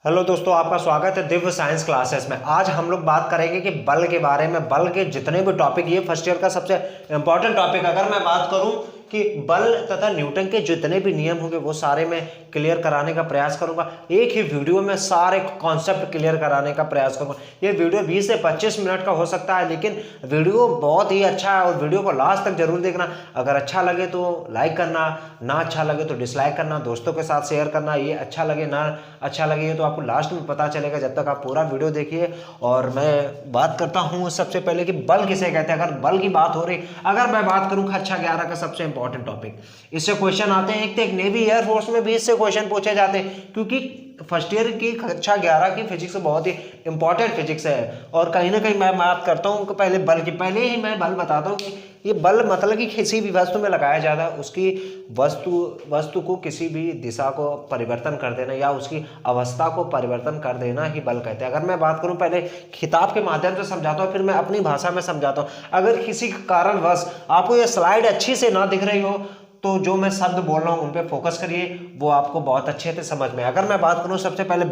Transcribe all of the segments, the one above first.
Hello दोस्तों, आपका स्वागत है दिव्य साइंस क्लासेस में। आज हम लोग बात करेंगे कि बल के बारे में। बल के जितने भी टॉपिक, ये फर्स्ट ईयर का सबसे इंपॉर्टेंट टॉपिक। अगर मैं बात करूं कि बल तथा न्यूटन के जितने भी नियम होंगे वो सारे मैं क्लियर कराने का प्रयास करूंगा। एक ही वीडियो में सारे कॉन्सेप्ट क्लियर कराने का प्रयास करूंगा। ये वीडियो 20 से 25 मिनट का हो सकता है, लेकिन वीडियो बहुत ही अच्छा है और वीडियो को लास्ट तक जरूर देखना। अगर अच्छा लगे तो लाइक करना, ना अच्छा लगे तो डिसलाइक करना, दोस्तों के साथ शेयर करना। ये अच्छा लगे ना अच्छा लगे तो आपको लास्ट में पता चलेगा, जब तक आप पूरा वीडियो देखिए। और मैं बात करता हूँ सबसे पहले कि बल किसे कहते हैं। अगर बल की बात हो रही, अगर मैं बात करूँ कक्षा 11 का सबसे इंपॉर्टेंट टॉपिक, इससे क्वेश्चन आते हैं। एक तो एक नेवी एयरफोर्स में भी इससे क्वेश्चन पूछे जाते हैं, क्योंकि फर्स्ट ईयर की कक्षा 11 की फिजिक्स बहुत ही इंपॉर्टेंट फिजिक्स है। और कहीं ना कहीं मैं बात करता हूँ कि पहले ही मैं बल बताता हूँ कि ये बल मतलब कि किसी भी वस्तु में लगाया जाता है, उसकी वस्तु को किसी भी दिशा को परिवर्तन कर देना या उसकी अवस्था को परिवर्तन कर देना ही बल कहते हैं। अगर मैं बात करूं, पहले किताब के माध्यम से समझाता हूं, फिर मैं अपनी भाषा में समझाता हूं। अगर किसी कारणवश आपको ये स्लाइड अच्छी से ना दिख रही हो तो जो मैं शब्द बोल रहा हूं उन पे फोकस करिए, वो आपको बहुत अच्छे से समझ में। अगर मैं बात करूं सबसे पहले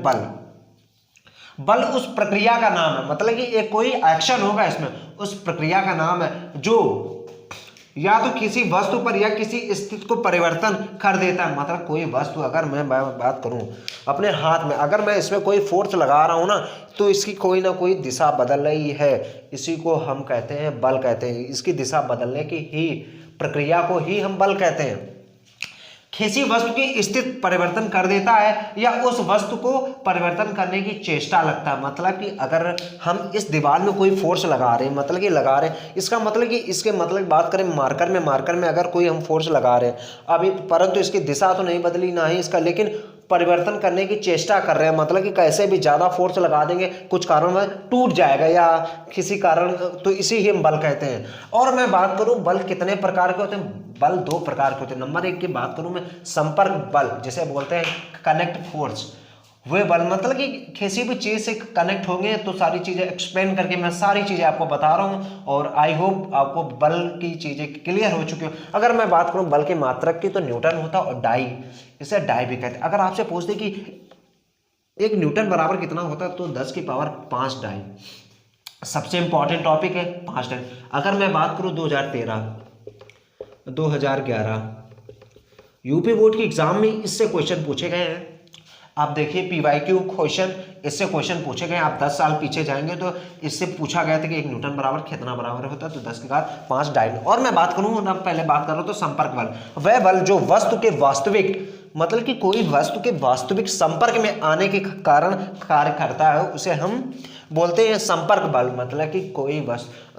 बल उस प्रक्रिया का नाम है, मतलब कि एक कोई एक्शन होगा इसमें, उस प्रक्रिया का नाम है जो या तो किसी वस्तु पर या किसी स्थिति को परिवर्तन कर देता है। मतलब कोई वस्तु, अगर मैं बात करूं अपने हाथ में, अगर मैं इसमें कोई फोर्स लगा रहा हूं ना, तो इसकी कोई ना कोई दिशा बदल रही है। इसी को हम कहते हैं बल कहते हैं। इसकी दिशा बदलने की ही प्रक्रिया को ही हम बल कहते हैं। किसी वस्तु की स्थिति परिवर्तन कर देता है या उस वस्तु को परिवर्तन करने की चेष्टा लगता है। मतलब कि अगर हम इस दीवार में कोई फोर्स लगा रहे हैं, मतलब कि लगा रहे हैं, इसका मतलब कि इसके मतलब बात करें मार्कर में अगर कोई हम फोर्स लगा रहे हैं अभी, परंतु इसकी दिशा तो नहीं बदली ना ही इसका, लेकिन परिवर्तन करने की चेष्टा कर रहे हैं। मतलब कि कैसे भी ज्यादा फोर्स लगा देंगे, कुछ कारण में टूट जाएगा या किसी कारण, तो इसी ही हम बल कहते हैं। और मैं बात करूं बल कितने प्रकार के होते हैं। बल दो प्रकार के होते हैं। नंबर एक की बात करूं मैं, संपर्क बल, जिसे बोलते हैं कनेक्ट फोर्स। वे बल मतलब कि किसी भी चीज से कनेक्ट होंगे तो सारी चीजें एक्सप्लेन करके मैं सारी चीजें आपको बता रहा हूं, और आई होप आपको बल की चीजें क्लियर हो चुकी हो। अगर मैं बात करूं बल के मात्रक की, तो न्यूटन होता है और डाई, इसे डाई भी कहते हैं। अगर आपसे पूछ दे कि एक न्यूटन बराबर कितना होता है, तो 10 की पावर 5 डाई। सबसे इंपॉर्टेंट टॉपिक है 5 डाई। अगर मैं बात करूं 2011 यूपी बोर्ड के एग्जाम में इससे क्वेश्चन पूछे गए हैं। आप देखिए पीवाईक्यू क्वेश्चन, इससे क्वेश्चन पूछे गए। आप 10 साल पीछे जाएंगे तो इससे पूछा गया था कि एक न्यूटन बराबर कितना बराबर होता है, तो 10 के बाद 5 डाई। और मैं बात करूं ना, पहले बात कर रहा हूं तो संपर्क बल, वह बल जो वस्तु के वास्तविक, मतलब कि कोई वस्तु के वास्तविक संपर्क में आने के कारण कार्य करता है, उसे हम बोलते हैं संपर्क बल। मतलब कि कोई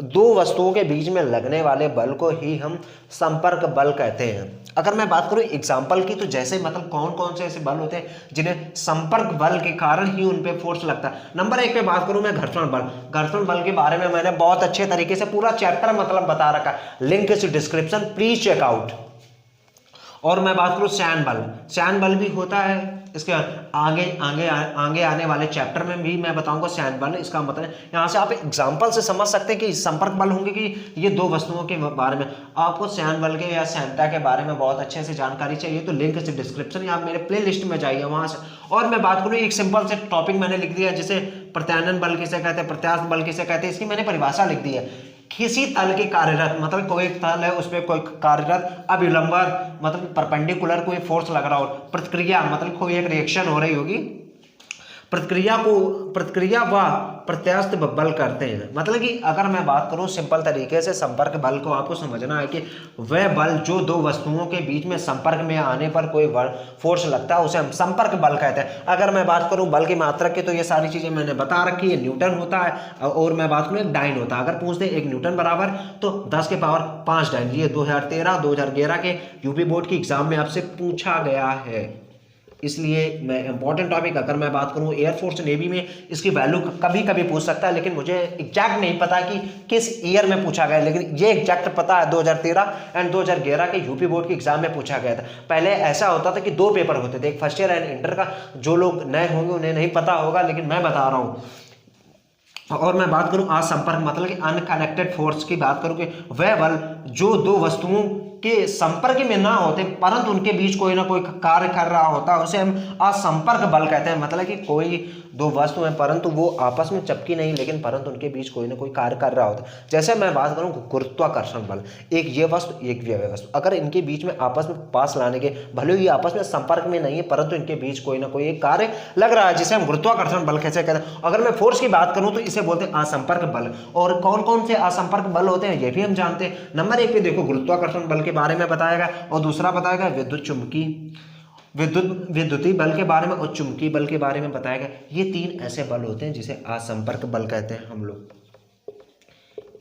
दो वस्तुओं के बीच में लगने वाले बल को ही हम संपर्क बल कहते हैं। अगर मैं बात करूं एग्जाम्पल की, तो जैसे मतलब कौन कौन से ऐसे बल होते हैं जिन्हें संपर्क बल के कारण ही उन पे फोर्स लगता है। नंबर एक पे बात करूं मैं, घर्षण बल। घर्षण बल के बारे में मैंने बहुत अच्छे तरीके से पूरा चैप्टर मतलब बता रखा है, लिंक इस डिस्क्रिप्शन, प्लीज चेक आउट। और मैं बात करूं सैन बल भी होता है। इसके आगे आने वाले चैप्टर में भी मैं बताऊंगा सैन बल। इसका मतलब यहाँ से आप एग्जांपल से समझ सकते हैं कि संपर्क बल होंगे कि ये दो वस्तुओं के बारे में। आपको सैन बल के या सैनता के बारे में बहुत अच्छे से जानकारी चाहिए तो लिंक इस डिस्क्रिप्शन या आप मेरे प्ले लिस्ट में जाइए वहां से। और मैं बात करूँ, एक सिंपल से टॉपिक मैंने लिख दिया, जिसे प्रत्यानयन बल किसे कहते हैं, प्रत्यास्थ बल किसे कहते हैं, इसकी मैंने परिभाषा लिख दी है। किसी तल के कार्यरत, मतलब कोई तल है उसमें कोई कार्यरत अभिलंबर, मतलब परपेंडिकुलर कोई फोर्स लग रहा हो। प्रतिक्रिया मतलब कोई एक रिएक्शन हो रही होगी, प्रतिक्रिया व प्रत्यास्थ बल करते हैं। मतलब कि अगर मैं बात करूं सिंपल तरीके से, संपर्क बल को आपको समझना है कि वह बल जो दो वस्तुओं के बीच में संपर्क में आने पर कोई फोर्स लगता है, उसे हम संपर्क बल कहते हैं। अगर मैं बात करूं बल की मात्रक की, तो ये सारी चीजें मैंने बता रखी है। न्यूटन होता है और मैं बात करूं एक डाइन होता है। अगर पूछ दे एक न्यूटन बराबर, तो 10 के पावर 5 डाइन। ये 2013-2011 के यूपी बोर्ड के एग्जाम में आपसे पूछा गया है, इसलिए मैं इंपॉर्टेंट टॉपिक। अगर मैं बात करूं एयरफोर्स नेवी में, इसकी वैल्यू कभी कभी पूछ सकता है, लेकिन मुझे एग्जैक्ट नहीं पता कि किस ईयर में पूछा गया, लेकिन ये एग्जैक्ट पता है 2013 एंड 2011 के यूपी बोर्ड के एग्जाम में पूछा गया था। पहले ऐसा होता था कि 2 पेपर होते थे, एक फर्स्ट ईयर एंड इंटर का। जो लोग नए होंगे उन्हें नहीं पता होगा, लेकिन मैं बता रहा हूं। और मैं बात करूं असंपर्क, मतलब कि अनकनेक्टेड फोर्स की बात करूं कि वह बल जो दो वस्तुओं के संपर्क में ना होते परंतु उनके बीच कोई ना कोई कार्य कर रहा होता है, उसे हम असंपर्क बल कहते हैं। मतलब कि कोई दो वस्तु हैं परंतु वो आपस में चिपकी नहीं, लेकिन परंतु उनके बीच कोई ना कोई कार्य कर रहा होता है। जैसे मैं बात करूं गुरुत्वाकर्षण बल, एक ये वस्तु एक ये वस्तु, अगर इनके बीच में आपस में पास लाने के, भले ही आपस में संपर्क में नहीं है परंतु इनके बीच कोई ना कोई एक कार्य लग रहा है, जिसे हम गुरुत्वाकर्षण बल कैसे कहते हैं। अगर मैं फोर्स की बात करूं तो इसे बोलते हैं असंपर्क बल। और कौन कौन से असंपर्क बल होते हैं ये भी हम जानते हैं। नंबर 1 पे देखो गुरुत्वाकर्षण बल के बारे में बताएगा, और दूसरा बताएगा विद्युतीय बल के बारे में, और चुंबकीय बल के बारे में बताएगा। ये 3 ऐसे बल होते हैं जिसे असंपर्क बल कहते हैं हम लोग।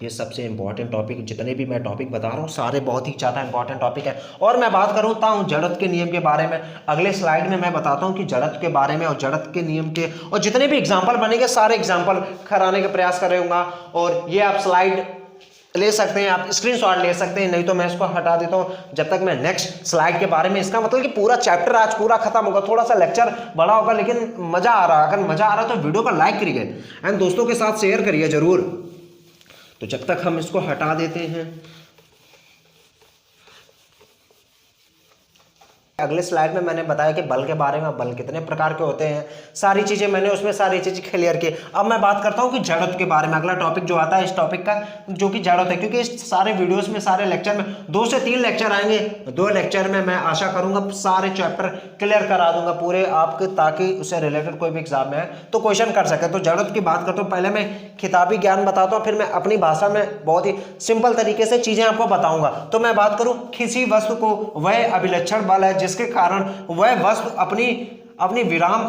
ये सबसे इंपॉर्टेंट टॉपिक, जितने भी मैं टॉपिक बता रहा हूँ सारे बहुत ही ज़्यादा इंपॉर्टेंट टॉपिक है। और मैं बात करता हूँ जड़त्व के नियम के बारे में, अगले स्लाइड में मैं बताता हूँ कि जड़त्व के बारे में और जड़त्व के नियम के, और जितने भी एग्जाम्पल बनेंगे सारे एग्जाम्पल कराने का प्रयास करूँगा। और ये आप स्लाइड ले सकते हैं, आप स्क्रीनशॉट ले सकते हैं, नहीं तो मैं इसको हटा देता हूं जब तक मैं नेक्स्ट स्लाइड के बारे में। इसका मतलब कि पूरा चैप्टर आज पूरा खत्म होगा, थोड़ा सा लेक्चर बड़ा होगा लेकिन मजा आ रहा है। अगर मजा आ रहा है तो वीडियो को लाइक करिए एंड दोस्तों के साथ शेयर करिए जरूर। तो जब तक हम इसको हटा देते हैं, अगले स्लाइड में मैंने बताया कि बल के बारे में, बल कितने प्रकार के होते हैं, सारी चीजें मैंने उसमें सारी चीजें क्लियर की। अब मैं बात करता हूं कि जड़त्व के बारे में। अगला टॉपिक जो आता है इस टॉपिक का, जो कि जड़त्व है, क्योंकि इस सारे वीडियोस में, सारे लेक्चर में 2 से 3 लेक्चर आएंगे। 2 लेक्चर में मैं आशा करूंगा सारे चैप्टर क्लियर करा दूंगा पूरे आपके, ताकि उससे रिलेटेड कोई भी एग्जाम में है तो क्वेश्चन कर सके। तो जड़त्व की बात करता हूँ, पहले मैं खिताबी ज्ञान बताता हूँ, फिर मैं अपनी भाषा में बहुत ही सिंपल तरीके से चीजें आपको बताऊंगा। तो मैं बात करूं, किसी वस्तु को वह अभिलक्षण बल है जिसके कारण वह वस्तु अपनी विराम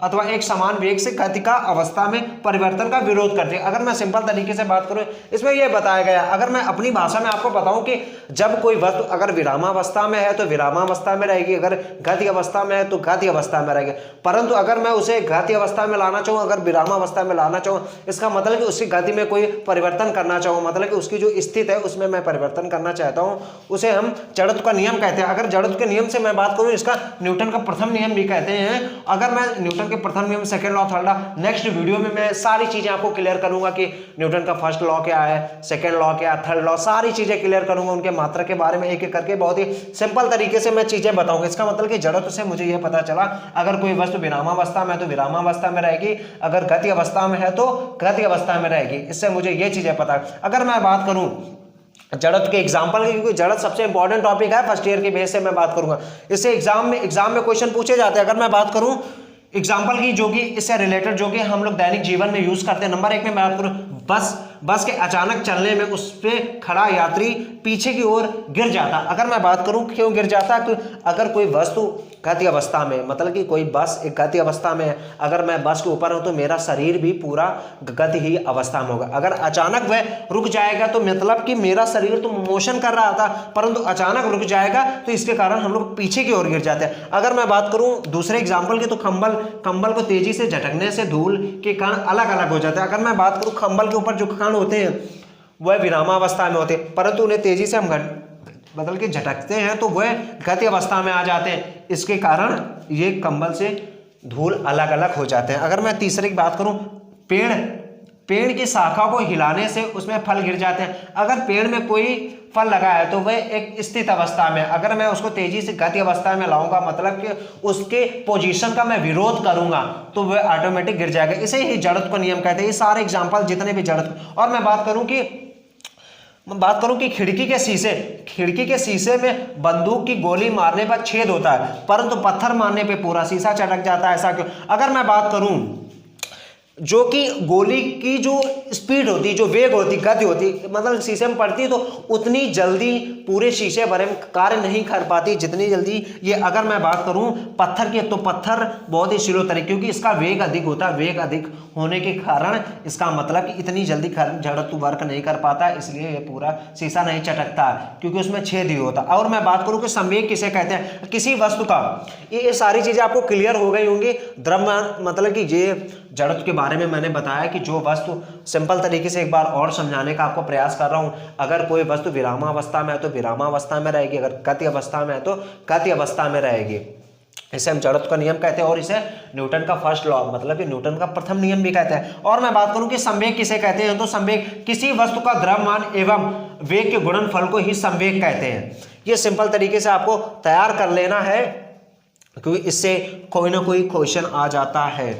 अथवा एक समान वेग से गति का अवस्था में परिवर्तन का विरोध करती है। अगर मैं सिंपल तरीके से बात करूं, इसमें यह बताया गया, अगर मैं अपनी भाषा में आपको बताऊं कि जब कोई वस्तु अगर विरामावस्था में है तो विरामावस्था में रहेगी, अगर गति अवस्था में है तो गति अवस्था में रहेगी। परंतु अगर मैं उसे गति अवस्था में लाना चाहूँ, अगर विरामावस्था में लाना चाहूँ, इसका मतलब कि उसकी गति में कोई परिवर्तन करना चाहूँ, मतलब कि उसकी जो स्थिति है उसमें मैं परिवर्तन करना चाहता हूँ, उसे हम जड़त्व का नियम कहते हैं। अगर जड़त्व के नियम से मैं बात करूँ, इसका न्यूटन का प्रथम नियम भी कहते हैं। अगर मैं न्यूटन के प्रथम नियम, second law, third law, next video में मैं सारी चीजें आपको क्लियर करूंगा कि न्यूटन का फर्स्ट लॉ क्या है, सेकंड लॉ क्या है, थर्ड लॉ, सारी चीजें क्लियर करूंगा। उनके मात्रा के बारे में एक एक करके बहुत ही सिंपल तरीके से मैं चीजें बताऊंगा। इसका मतलब कि जड़त्व से मुझे यह पता चला, अगर कोई वस्तु विरामावस्था में है तो विरामावस्था में रहेगी, अगर गति अवस्था में है तो गति अवस्था में रहेगी। इससे मुझे ये चीजें पता। अगर मैं बात करूं जड़त्व के एग्जाम्पल की, क्योंकि जड़त्व सबसे इंपॉर्टेंट टॉपिक है, फर्स्ट ईयर के बेस से मैं बात करूंगा। इससे एग्जाम में क्वेश्चन पूछे जाते हैं। अगर मैं बात करूं एग्जाम्पल की, जो कि इससे रिलेटेड, जो कि हम लोग दैनिक जीवन में यूज करते हैं। नंबर 1 में बात करूं, बस के अचानक चलने में उस पे खड़ा यात्री पीछे की ओर गिर जाता। अगर मैं बात करूं क्यों गिर जाता, अगर कोई वस्तु गति अवस्था में, मतलब कि कोई बस एक गति अवस्था में है, अगर मैं बस के ऊपर हूं तो मेरा शरीर भी पूरा गति ही अवस्था में होगा। अगर अचानक वह रुक जाएगा तो मतलब कि मेरा शरीर तो मोशन कर रहा था परंतु अचानक रुक जाएगा तो इसके कारण हम लोग पीछे की ओर गिर जाते हैं। अगर मैं बात करूं दूसरे एग्जाम्पल की, तो कंबल को तेजी से झटकने से धूल के कण अलग अलग हो जाते हैं। अगर मैं बात करूं कंबल के ऊपर जो कण होते हैं वह विरामावस्था में होते हैं, परंतु उन्हें तेजी से हम बदल के झटकते हैं तो वह गति अवस्था में आ जाते हैं। इसके कारण ये कंबल से धूल अलग अलग हो जाते हैं। अगर मैं तीसरे की बात करूं, पेड़ की शाखा को हिलाने से उसमें फल गिर जाते हैं। अगर पेड़ में कोई फल लगा है तो वह एक स्थित अवस्था में, अगर मैं उसको तेजी से गति अवस्था में लाऊंगा, मतलब कि उसके पोजीशन का मैं विरोध करूंगा तो वह ऑटोमेटिक गिर जाएगा। इसे ही जड़त्व का नियम कहते हैं। ये सारे एग्जाम्पल जितने भी जड़त्व। और मैं बात करूं कि खिड़की के शीशे में बंदूक की गोली मारने पर छेद होता है परंतु पत्थर मारने पे पूरा शीशा चटक जाता है, ऐसा क्यों? अगर मैं बात करूं जो कि गोली की जो स्पीड होती, जो वेग होती, गति होती, मतलब शीशे में पड़ती तो उतनी जल्दी पूरे शीशे भरे में कार्य नहीं कर पाती जितनी जल्दी ये। अगर मैं बात करूं पत्थर की, तो पत्थर बहुत ही स्लो तरीके, क्योंकि इसका वेग अधिक होता है, वेग अधिक होने के कारण इसका मतलब कि इतनी जल्दी जड़त्व वर्क नहीं कर पाता, इसलिए ये पूरा शीशा नहीं चटकता क्योंकि उसमें छेद ही होता। और मैं बात करूं कि संवेग किसे कहते हैं, किसी वस्तु का, ये सारी चीजें आपको क्लियर हो गई होंगी। द्रव्यमान, मतलब कि ये जड़त्व के बारे में मैंने बताया कि जो वस्तु, सिंपल तरीके से एक बार और समझाने का आपको प्रयास कर रहा हूं, अगर कोई वस्तु विरामावस्था में है तो विरामावस्था में रहेगी, अगर गति अवस्था में है तो गति अवस्था में रहेगी। इसे हम जड़त्व का नियम कहते हैं और इसे न्यूटन का फर्स्ट लॉ, मतलब कि न्यूटन का प्रथम नियम भी कहते हैं। और मैं बात करूं कि संवेग किसे कहते हैं, तो संवेग किसी वस्तु का द्रव्यमान एवं वेग के गुणनफल को ही संवेग कहते हैं। ये सिंपल तरीके से आपको तैयार कर लेना है, क्योंकि इससे कोई ना कोई क्वेश्चन आ जाता है।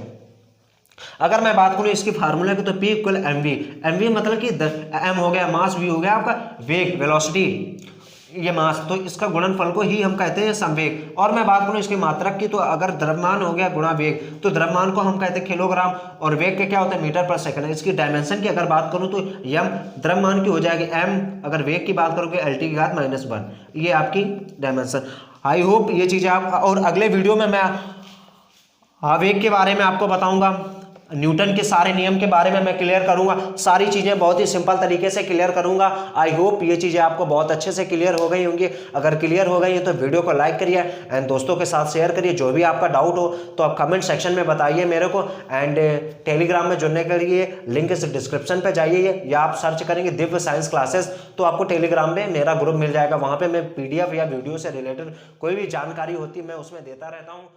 अगर मैं बात करूं इसकी फार्मूला की, तो P इक्वल mv, mv मतलब कि m हो गया मास, v हो गया आपका वेग, वेलोसिटी, ये मास, तो इसका गुणनफल को ही हम कहते हैं संवेग। और मैं बात करूं इसकी मात्रक की, तो अगर द्रव्यमान हो गया गुणा वेग, तो द्रव्यमान को हम कहते हैं किलोग्राम, और वेग के क्या होता है मीटर पर सेकंड। इसकी डायमेंशन की अगर बात करूं तो m द्रव्यमान की हो जाएगी m, अगर वेग की बात करोगे LT की घात -1, ये आपकी डायमेंशन। आई होप ये चीजें आप, और अगले वीडियो में मैं वेग के बारे में आपको बताऊंगा, न्यूटन के सारे नियम के बारे में मैं क्लियर करूंगा, सारी चीजें बहुत ही सिंपल तरीके से क्लियर करूंगा। आई होप ये चीजें आपको बहुत अच्छे से क्लियर हो गई होंगी। अगर क्लियर हो गई है तो वीडियो को लाइक करिए एंड दोस्तों के साथ शेयर करिए। जो भी आपका डाउट हो तो आप कमेंट सेक्शन में बताइए मेरे को, एंड टेलीग्राम में जुड़ने के लिए लिंक इस डिस्क्रिप्शन पर जाइए, या आप सर्च करेंगे दिव्य साइंस क्लासेस तो आपको टेलीग्राम में मेरा ग्रुप मिल जाएगा। वहाँ पर मैं PDF या वीडियो से रिलेटेड कोई भी जानकारी होती है मैं उसमें देता रहता हूँ।